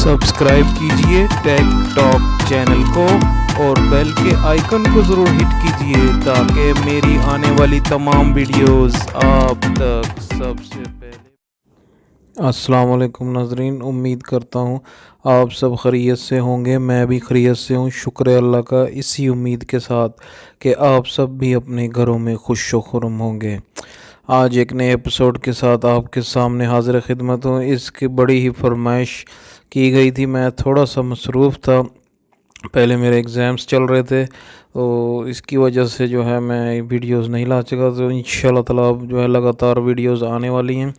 Subscribe कीजिए take talk channel को और बेल के आइकन को ज़रूर हिट कीजिए ताकि मेरी आने वाली तमाम वीडियोस आप तक सबसे पहले। अस्सलाम वालेकुम नाज़रीन, उम्मीद करता हूँ आप सब खैरियत से होंगे। मैं भी खैरियत से हूँ, शुक्र है अल्लाह का, इसी उम्मीद के साथ कि आप सब भी अपने घरों में खुश व खुर्म होंगे। आज एक नए एपिसोड के साथ आपके सामने हाज़िर खिदमत हूँ। इसकी बड़ी ही फरमाइश की गई थी, मैं थोड़ा सा मसरूफ़ था, पहले मेरे एग्ज़ाम्स चल रहे थे तो इसकी वजह से जो है मैं वीडियोस नहीं ला सका। तो इंशाल्लाह ताला अब जो है लगातार वीडियोस आने वाली हैं।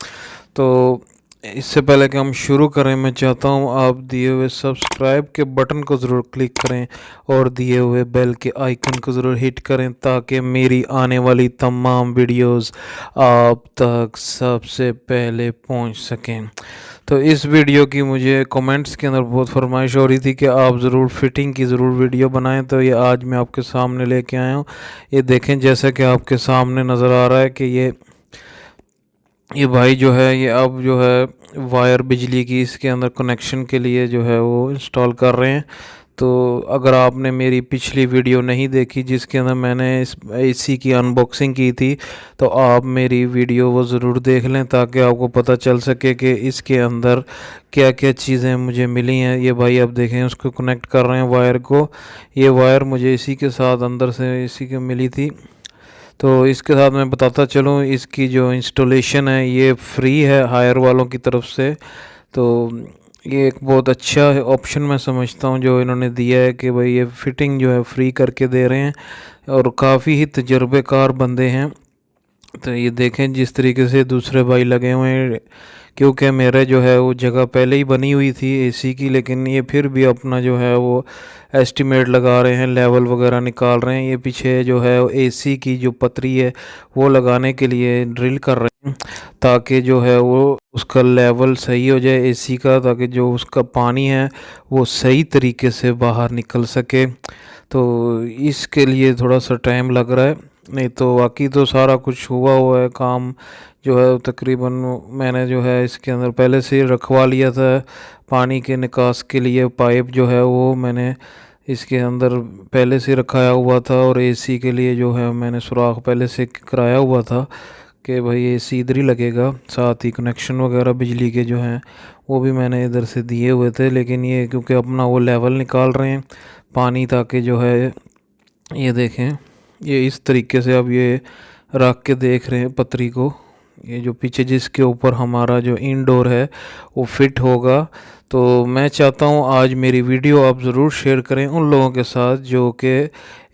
तो इससे पहले कि हम शुरू करें, मैं चाहता हूं आप दिए हुए सब्सक्राइब के बटन को ज़रूर क्लिक करें और दिए हुए बेल के आइकन को ज़रूर हिट करें ताकि मेरी आने वाली तमाम वीडियोस आप तक सबसे पहले पहुंच सकें। तो इस वीडियो की मुझे कमेंट्स के अंदर बहुत फरमाइश हो रही थी कि आप ज़रूर फ़िटिंग की ज़रूर वीडियो बनाएं, तो ये आज मैं आपके सामने लेके आया हूँ। ये देखें, जैसा कि आपके सामने नज़र आ रहा है कि ये भाई जो है ये अब जो है वायर बिजली की इसके अंदर कनेक्शन के लिए जो है वो इंस्टॉल कर रहे हैं। तो अगर आपने मेरी पिछली वीडियो नहीं देखी जिसके अंदर मैंने इस एसी की अनबॉक्सिंग की थी, तो आप मेरी वीडियो वो ज़रूर देख लें ताकि आपको पता चल सके कि इसके अंदर क्या क्या चीज़ें मुझे मिली हैं। ये भाई अब देखें, उसको कनेक्ट कर रहे हैं वायर को। ये वायर मुझे इसी के साथ अंदर से इसी की मिली थी। तो इसके साथ मैं बताता चलूँ, इसकी जो इंस्टॉलेशन है ये फ्री है हायर वालों की तरफ से। तो ये एक बहुत अच्छा ऑप्शन मैं समझता हूँ जो इन्होंने दिया है कि भाई ये फ़िटिंग जो है फ्री करके दे रहे हैं और काफ़ी ही तजर्बेकार बंदे हैं। तो ये देखें जिस तरीके से दूसरे भाई लगे हुए हैं, क्योंकि मेरे जो है वो जगह पहले ही बनी हुई थी एसी की, लेकिन ये फिर भी अपना जो है वो एस्टिमेट लगा रहे हैं, लेवल वगैरह निकाल रहे हैं। ये पीछे जो है एसी की जो पतरी है वो लगाने के लिए ड्रिल कर रहे हैं ताकि जो है वो उसका लेवल सही हो जाए एसी का, ताकि जो उसका पानी है वो सही तरीके से बाहर निकल सके। तो इसके लिए थोड़ा सा टाइम लग रहा है, नहीं तो बाकी तो सारा कुछ हुआ है काम जो है तकरीबन। मैंने जो है इसके अंदर पहले से ही रखवा लिया था, पानी के निकास के लिए पाइप जो है वो मैंने इसके अंदर पहले से रखाया हुआ था, और एसी के लिए जो है मैंने सुराख पहले से कराया हुआ था कि भाई एसी इधर ही लगेगा। साथ ही कनेक्शन वगैरह बिजली के जो हैं वो भी मैंने इधर से दिए हुए थे, लेकिन ये क्योंकि अपना वो लेवल निकाल रहे हैं पानी, ताकि जो है ये देखें ये इस तरीके से अब ये रख के देख रहे हैं पतरी को, ये जो पीछे जिसके ऊपर हमारा जो इंडोर है वो फिट होगा। तो मैं चाहता हूँ आज मेरी वीडियो आप ज़रूर शेयर करें उन लोगों के साथ जो कि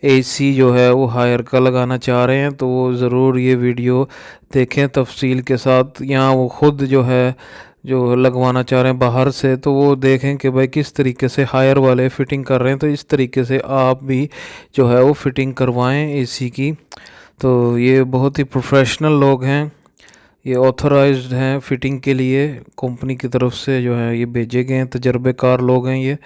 एसी जो है वो हायर का लगाना चाह रहे हैं, तो वो ज़रूर ये वीडियो देखें तफसील के साथ। यहाँ वो ख़ुद जो है जो लगवाना चाह रहे हैं बाहर से, तो वो देखें कि भाई किस तरीके से हायर वाले फ़िटिंग कर रहे हैं। तो इस तरीके से आप भी जो है वो फ़िटिंग करवाएं एसी की। तो ये बहुत ही प्रोफेशनल लोग हैं, ये ऑथराइज्ड हैं फ़िटिंग के लिए, कंपनी की तरफ से जो है ये भेजे गए हैं, तजर्बेकार लोग हैं ये।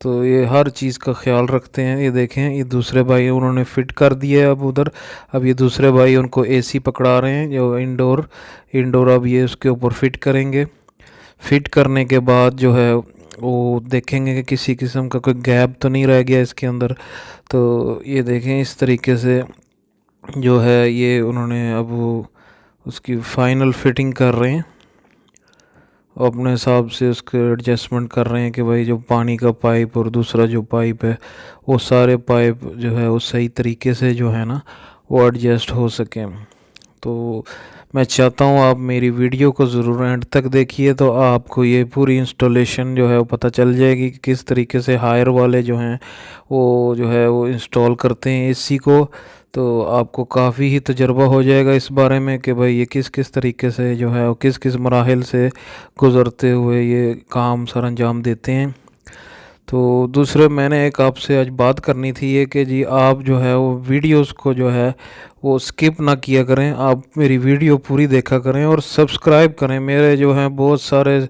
तो ये हर चीज़ का ख्याल रखते हैं। ये देखें, ये दूसरे भाई उन्होंने फ़िट कर दिया है अब उधर। अब ये दूसरे भाई उनको एसी पकड़ा रहे हैं जो इंडोर अब ये उसके ऊपर फ़िट करेंगे। फ़िट करने के बाद जो है वो देखेंगे कि किसी किस्म का कोई गैप तो नहीं रह गया इसके अंदर। तो ये देखें इस तरीके से जो है ये उन्होंने अब वो उसकी फ़ाइनल फ़िटिंग कर रहे हैं, अपने हिसाब से उसके एडजस्टमेंट कर रहे हैं कि भाई जो पानी का पाइप और दूसरा जो पाइप है वो सारे पाइप जो है वो सही तरीके से जो है ना वो एडजस्ट हो सकें। तो मैं चाहता हूँ आप मेरी वीडियो को ज़रूर एंड तक देखिए, तो आपको ये पूरी इंस्टॉलेशन जो है वो पता चल जाएगी कि किस तरीके से हायर वाले जो हैं वो जो है वो इंस्टॉल करते हैं एसी को। तो आपको काफ़ी ही तजर्बा हो जाएगा इस बारे में कि भाई ये किस किस तरीके से जो है वो किस किस मराहिल से गुज़रते हुए ये काम सर अंजाम देते हैं। तो दूसरे मैंने एक आपसे आज बात करनी थी ये कि जी आप जो है वो वीडियोस को जो है वो स्किप ना किया करें, आप मेरी वीडियो पूरी देखा करें और सब्सक्राइब करें। मेरे जो हैं बहुत सारे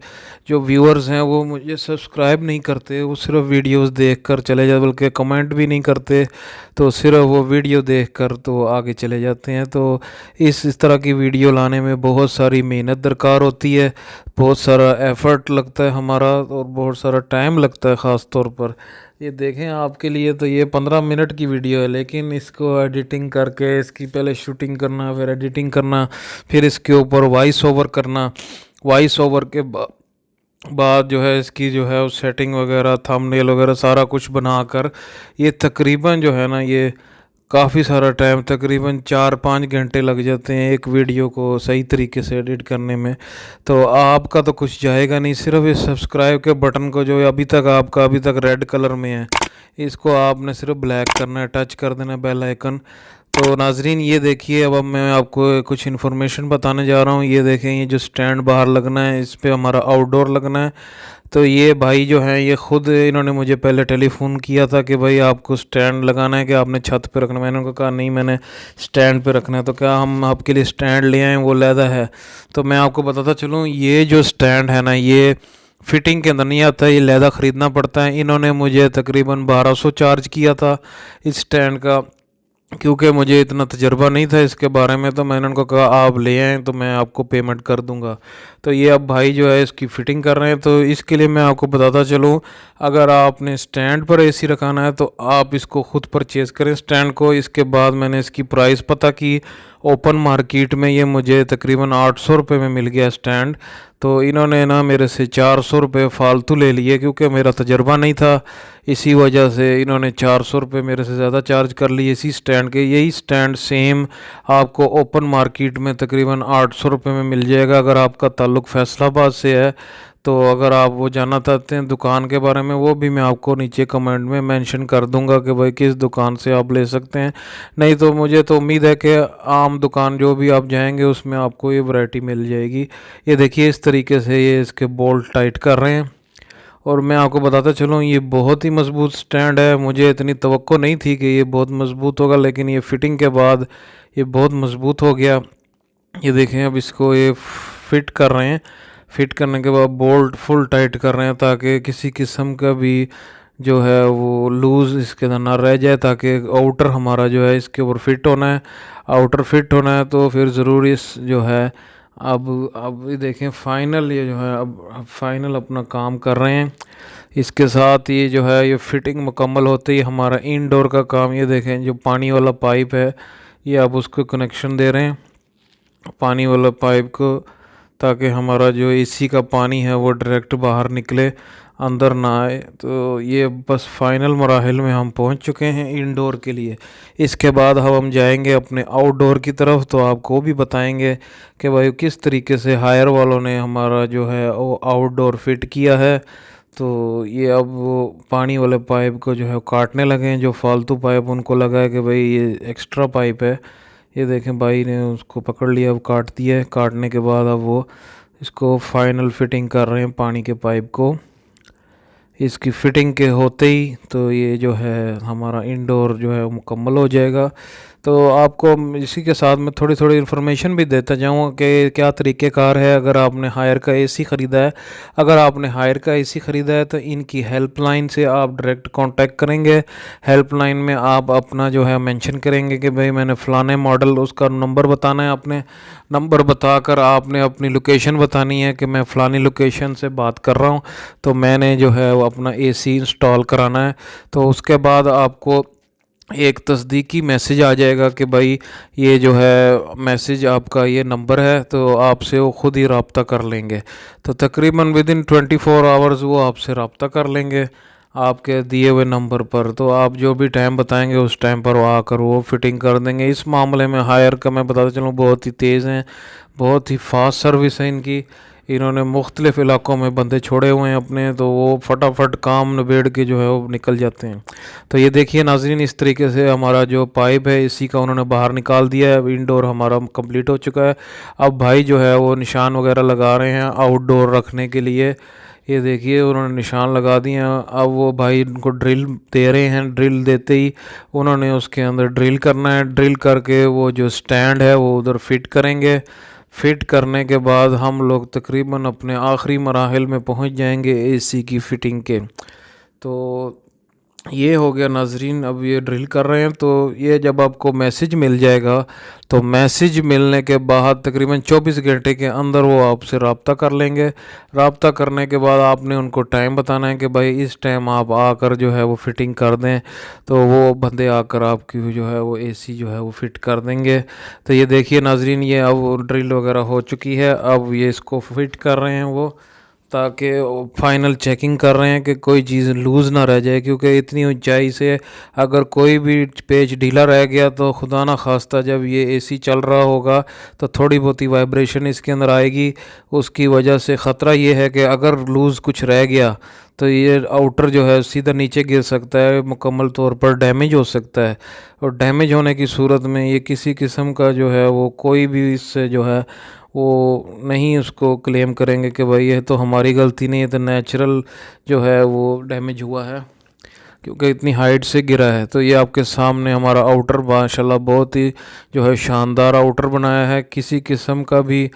जो व्यूअर्स हैं वो मुझे सब्सक्राइब नहीं करते, वो सिर्फ वीडियोस देखकर चले जाते, बल्कि कमेंट भी नहीं करते, तो सिर्फ वो वीडियो देखकर तो आगे चले जाते हैं। तो इस तरह की वीडियो लाने में बहुत सारी मेहनत दरकार होती है, बहुत सारा एफर्ट लगता है हमारा और बहुत सारा टाइम लगता है ख़ास तौर पर। ये देखें, आपके लिए तो ये 15 मिनट की वीडियो है, लेकिन इसको एडिटिंग करके इसकी पहले शूटिंग करना, फिर एडिटिंग करना, फिर इसके ऊपर वॉइस ओवर करना, वॉइस ओवर के बाद जो है इसकी जो है सेटिंग वगैरह, थंबनेल वगैरह सारा कुछ बनाकर ये तकरीबन जो है ना ये काफ़ी सारा टाइम, तकरीबन 4-5 घंटे लग जाते हैं एक वीडियो को सही तरीके से एडिट करने में। तो आपका तो कुछ जाएगा नहीं, सिर्फ इस सब्सक्राइब के बटन को जो अभी तक रेड कलर में है, इसको आपने सिर्फ ब्लैक करना है, टच कर देना बेल आइकन। तो नाजरीन ये देखिए, अब मैं आपको कुछ इन्फॉर्मेशन बताने जा रहा हूँ। ये देखें, ये जो स्टैंड बाहर लगना है इस पर हमारा आउटडोर लगना है। तो ये भाई जो हैं ये ख़ुद इन्होंने मुझे पहले टेलीफ़ोन किया था कि भाई आपको स्टैंड लगाना है कि आपने छत पे रखना है। मैंने उनको कहा नहीं, मैंने स्टैंड पे रखना है। तो क्या हम आपके लिए स्टैंड ले आएँ, वो लैदा है। तो मैं आपको बताता चलूँ, ये जो स्टैंड है ना ये फिटिंग के अंदर नहीं आता, ये लैदा ख़रीदना पड़ता है। इन्होंने मुझे तकरीबन 1200 चार्ज किया था इस स्टैंड का, क्योंकि मुझे इतना तजर्बा नहीं था इसके बारे में। तो मैंने उनको कहा आप ले आएँ तो मैं आपको पेमेंट कर दूंगा। तो ये अब भाई जो है इसकी फ़िटिंग कर रहे हैं। तो इसके लिए मैं आपको बताता चलूँ, अगर आपने स्टैंड पर एसी रखाना है तो आप इसको ख़ुद परचेज़ करें स्टैंड को। इसके बाद मैंने इसकी प्राइस पता की, ओपन मार्केट में ये मुझे तकरीबन 800 रुपये में मिल गया स्टैंड। तो इन्होंने ना मेरे से 400 रुपये फ़ालतू ले लिए, क्योंकि मेरा तजर्बा नहीं था, इसी वजह से इन्होंने 400 रुपये मेरे से ज़्यादा चार्ज कर लिए इसी स्टैंड के। यही स्टैंड सेम आपको ओपन मार्केट में तकरीबन 800 रुपये में मिल जाएगा, अगर आपका ताल्लुक़ फैसलाबाद से है। तो अगर आप वो जानना चाहते हैं दुकान के बारे में, वो भी मैं आपको नीचे कमेंट में मेंशन कर दूंगा कि भाई किस दुकान से आप ले सकते हैं। नहीं तो मुझे तो उम्मीद है कि आम दुकान जो भी आप जाएंगे उसमें आपको ये वैरायटी मिल जाएगी। ये देखिए, इस तरीके से ये इसके बोल्ट टाइट कर रहे हैं। और मैं आपको बताता चलूँ, ये बहुत ही मज़बूत स्टैंड है। मुझे इतनी तवक्को नहीं थी कि ये बहुत मज़बूत होगा, लेकिन ये फिटिंग के बाद ये बहुत मज़बूत हो गया। ये देखें, अब इसको ये फिट कर रहे हैं। फिट करने के बाद बोल्ट फुल टाइट कर रहे हैं, ताकि किसी किस्म का भी जो है वो लूज़ इसके अंदर ना रह जाए, ताकि आउटर हमारा जो है इसके ऊपर फिट होना है। आउटर फिट होना है तो फिर ज़रूरी इस जो है अब ये देखें फाइनल, ये जो है अब फाइनल अपना काम कर रहे हैं। इसके साथ ये जो है ये फिटिंग मुकम्मल होते ही हमारा इनडोर का काम, ये देखें जो पानी वाला पाइप है ये अब उसको कनेक्शन दे रहे हैं, पानी वाला पाइप को, ताकि हमारा जो एसी का पानी है वो डायरेक्ट बाहर निकले, अंदर ना आए। तो ये बस फाइनल मराहिल में हम पहुंच चुके हैं इंडोर के लिए। इसके बाद हम जाएंगे अपने आउटडोर की तरफ, तो आपको भी बताएंगे कि भाई किस तरीके से हायर वालों ने हमारा जो है वो आउटडोर फिट किया है। तो ये अब वो पानी वाले पाइप को जो है काटने लगे हैं, जो फालतू पाइप उनको लगा है कि भाई ये एक्स्ट्रा पाइप है। ये देखें, भाई ने उसको पकड़ लिया, अब काट दिया है। काटने के बाद अब वो इसको फाइनल फिटिंग कर रहे हैं पानी के पाइप को। इसकी फ़िटिंग के होते ही तो ये जो है हमारा इंडोर जो है मुकम्मल हो जाएगा। तो आपको इसी के साथ मैं थोड़ी थोड़ी इन्फॉर्मेशन भी देता जाऊँ कि क्या तरीक़ेकार है अगर आपने हायर का एसी ख़रीदा है। अगर आपने हायर का एसी ख़रीदा है तो इनकी हेल्पलाइन से आप डायरेक्ट कांटेक्ट करेंगे। हेल्पलाइन में आप अपना जो है मेंशन करेंगे कि भाई मैंने फ़लाने मॉडल, उसका नंबर बताना है आपने। नंबर बताकर आपने अपनी लोकेशन बतानी है कि मैं फ़लानी लोकेशन से बात कर रहा हूँ, तो मैंने जो है वो अपना एसी इंस्टॉल कराना है। तो उसके बाद आपको एक तस्दीकी मैसेज आ जाएगा कि भाई ये जो है मैसेज आपका ये नंबर है, तो आपसे वो ख़ुद ही रब्ता कर लेंगे। तो तकरीबन विदिन 24 आवर्स वो आपसे रब्ता कर लेंगे आपके दिए हुए नंबर पर। तो आप जो भी टाइम बताएंगे उस टाइम पर वो आकर वो फिटिंग कर देंगे। इस मामले में हायर का मैं बताता चलूँ बहुत ही तेज़ हैं, बहुत ही फास्ट सर्विस है इनकी। इन्होंने मुख्तलिफ़ इलाक़ों में बंदे छोड़े हुए हैं अपने, तो वो फटाफट काम निबेड़ के जो है वो निकल जाते हैं। तो ये देखिए नाज़रीन, इस तरीके से हमारा जो पाइप है इसी का उन्होंने बाहर निकाल दिया है। इंडोर हमारा कंप्लीट हो चुका है। अब भाई जो है वो निशान वगैरह लगा रहे हैं आउटडोर रखने के लिए। ये देखिए उन्होंने निशान लगा दिए हैं। अब वो भाई उनको ड्रिल दे रहे हैं, ड्रिल देते ही उन्होंने उसके अंदर ड्रिल करना है। ड्रिल करके वो जो स्टैंड है वो उधर फिट करेंगे। फिट करने के बाद हम लोग तकरीबन अपने आखिरी मराहल में पहुंच जाएंगे एसी की फ़िटिंग के। तो ये हो गया नाजरीन, अब ये ड्रिल कर रहे हैं। तो ये जब आपको मैसेज मिल जाएगा तो मैसेज मिलने के बाद तकरीबन 24 घंटे के अंदर वो आपसे रब्ता कर लेंगे। रब्ता करने के बाद आपने उनको टाइम बताना है कि भाई इस टाइम आप आकर जो है वो फ़िटिंग कर दें। तो वो बंदे आकर आपकी जो है वो एसी जो है वो फ़िट कर देंगे। तो ये देखिए नाजरीन, ये अब ड्रिल वगैरह हो चुकी है। अब ये इसको फिट कर रहे हैं वो, ताकि फाइनल चेकिंग कर रहे हैं कि कोई चीज़ लूज़ ना रह जाए, क्योंकि इतनी ऊंचाई से अगर कोई भी पेज ढीला रह गया तो खुदा ना खास्ता जब ये एसी चल रहा होगा तो थोड़ी बहुत ही वाइब्रेशन इसके अंदर आएगी। उसकी वजह से ख़तरा ये है कि अगर लूज़ कुछ रह गया तो ये आउटर जो है सीधा नीचे गिर सकता है, मुकम्मल तौर पर डैमेज हो सकता है। और डैमेज होने की सूरत में ये किसी किस्म का जो है वो कोई भी इससे जो है वो नहीं उसको क्लेम करेंगे कि भाई ये तो हमारी गलती नहीं है, तो नेचुरल जो है वो डैमेज हुआ है क्योंकि इतनी हाइट से गिरा है। तो ये आपके सामने हमारा आउटर माशाल्लाह बहुत ही जो है शानदार आउटर बनाया है। किसी किस्म का भी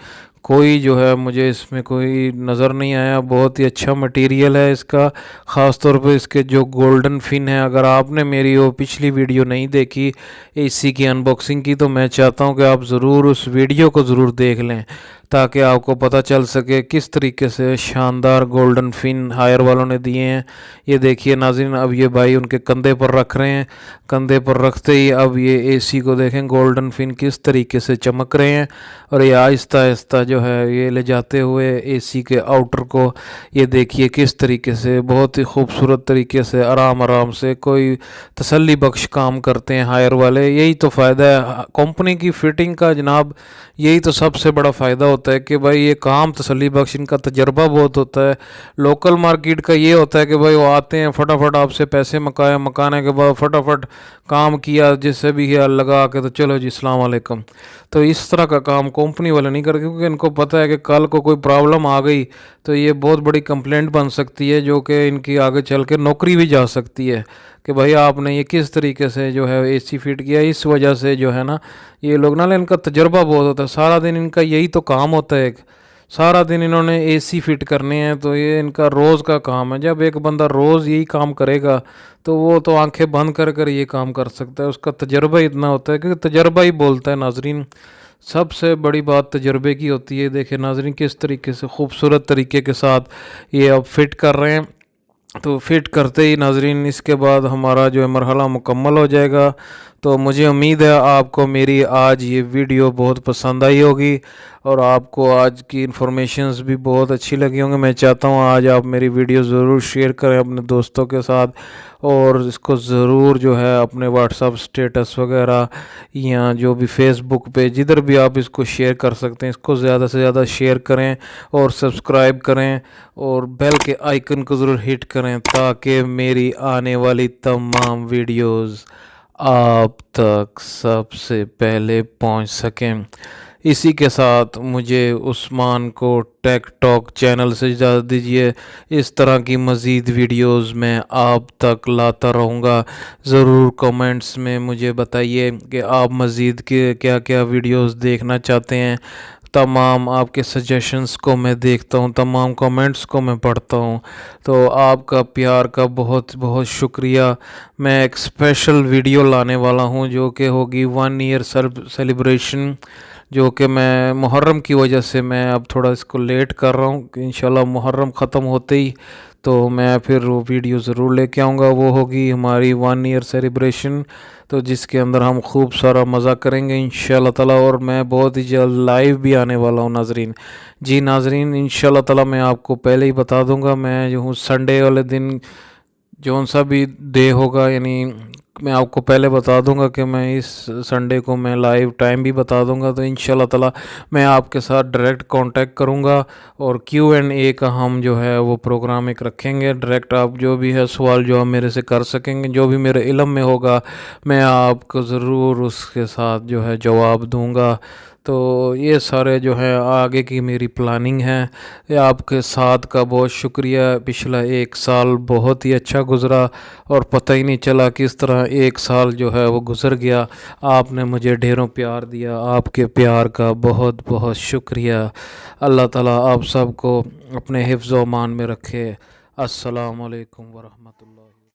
कोई जो है मुझे इसमें कोई नज़र नहीं आया। बहुत ही अच्छा मटेरियल है इसका, ख़ास तौर पे इसके जो गोल्डन फिन है। अगर आपने मेरी वो पिछली वीडियो नहीं देखी एसी की अनबॉक्सिंग की, तो मैं चाहता हूँ कि आप ज़रूर उस वीडियो को ज़रूर देख लें, ताकि आपको पता चल सके किस तरीके से शानदार गोल्डन फिन हायर वालों ने दिए हैं। ये देखिए नाज़रीन, अब ये भाई उनके कंधे पर रख रहे हैं। कंधे पर रखते ही अब ये एसी को देखें गोल्डन फिन किस तरीके से चमक रहे हैं। और ये आहिस्ता आहिस्ता जो है ये ले जाते हुए एसी के आउटर को, ये देखिए किस तरीके से बहुत ही खूबसूरत तरीके से आराम आराम से कोई तसल्ली बख्श काम करते हैं हायर वाले। यही तो फ़ायदा है कंपनी की फ़िटिंग का जनाब, यही तो सबसे बड़ा फ़ायदा होता है कि भाई ये काम तसल्ली बख्श, इनका तजर्बा बहुत होता है। लोकल मार्केट का ये होता है कि भाई वो आते हैं फटाफट आपसे पैसे मकाने के बाद फटाफट काम किया जिससे भी लगा के तो चलो जी अस्सलाम वालेकुम। तो इस तरह का काम कंपनी वाले नहीं करते, क्योंकि इनको पता है कि कल को कोई प्रॉब्लम आ गई तो ये बहुत बड़ी कंप्लेंट बन सकती है, जो कि इनकी आगे चल के नौकरी भी जा सकती है कि भाई आपने ये किस तरीके से जो है एसी फिट किया। इस वजह से जो है ना ये लोग ना, इनका तजर्बा बहुत होता है, सारा दिन इनका यही तो काम होता है। सारा दिन इन्होंने एसी फिट करने हैं, तो ये इनका रोज़ का काम है। जब एक बंदा रोज़ यही काम करेगा तो वो तो आंखें बंद कर कर ये काम कर सकता है। उसका तजर्बा इतना होता है कि तजर्बा ही बोलता है नाजरीन। सबसे बड़ी बात तजर्बे की होती है। देखिए नाजरीन किस तरीके से खूबसूरत तरीके के साथ ये अब फिट कर रहे हैं। तो फिट करते ही नाजरीन इसके बाद हमारा जो है मरहला मुकम्मल हो जाएगा। तो मुझे उम्मीद है आपको मेरी आज ये वीडियो बहुत पसंद आई होगी और आपको आज की इन्फॉर्मेशंस भी बहुत अच्छी लगी होंगी। मैं चाहता हूँ आज आप मेरी वीडियो ज़रूर शेयर करें अपने दोस्तों के साथ, और इसको ज़रूर जो है अपने व्हाट्सअप स्टेटस वगैरह या जो भी फेसबुक पे जिधर भी आप इसको शेयर कर सकते हैं, इसको ज़्यादा से ज़्यादा शेयर करें और सब्सक्राइब करें और बेल के आइकन को ज़रूर हिट करें, ताकि मेरी आने वाली तमाम वीडियोस आप तक सबसे पहले पहुंच सकें। इसी के साथ मुझे उस्मान को टेक टॉक चैनल से इजाज़त दीजिए। इस तरह की मज़ीद वीडियोस मैं आप तक लाता रहूँगा। ज़रूर कमेंट्स में मुझे बताइए कि आप मज़ीद के क्या क्या वीडियोस देखना चाहते हैं। तमाम आपके सजेशंस को मैं देखता हूँ, तमाम कमेंट्स को मैं पढ़ता हूँ। तो आपका प्यार का बहुत बहुत शुक्रिया। मैं एक स्पेशल वीडियो लाने वाला हूँ जो कि होगी 1 ईयर सेलिब्रेशन, जो कि मैं मुहर्रम की वजह से मैं अब थोड़ा इसको लेट कर रहा हूँ। इंशाल्लाह मुहर्रम ख़त्म होते ही तो मैं फिर वो वीडियो ज़रूर लेके आऊँगा। वो होगी हमारी 1 ईयर सेलिब्रेशन, तो जिसके अंदर हम खूब सारा मज़ा करेंगे इंशाल्लाह ताला। और मैं बहुत ही जल्द लाइव भी आने वाला हूँ नाजरीन। जी नाजरीन, इंशाल्लाह ताला मैं आपको पहले ही बता दूँगा। मैं जो हूँ संडे वाले दिन जौन सा भी डे होगा, यानी मैं आपको पहले बता दूंगा कि मैं इस संडे को मैं लाइव टाइम भी बता दूंगा। तो इंशाल्लाह ताला मैं आपके साथ डायरेक्ट कांटेक्ट करूंगा और Q&A का हम जो है वो प्रोग्राम एक रखेंगे। डायरेक्ट आप जो भी है सवाल जो आप मेरे से कर सकेंगे, जो भी मेरे इल्म में होगा मैं आपको ज़रूर उसके साथ जो है जवाब दूंगा। तो ये सारे जो है आगे की मेरी प्लानिंग है। ये आपके साथ का बहुत शुक्रिया। पिछला 1 साल बहुत ही अच्छा गुज़रा और पता ही नहीं चला किस तरह 1 साल जो है वो गुज़र गया। आपने मुझे ढेरों प्यार दिया, आपके प्यार का बहुत बहुत शुक्रिया। अल्लाह ताला आप सबको अपने हिफ्ज़ व अमान में रखे। अस्सलाम वालेकुम वरहमतुल्लाह।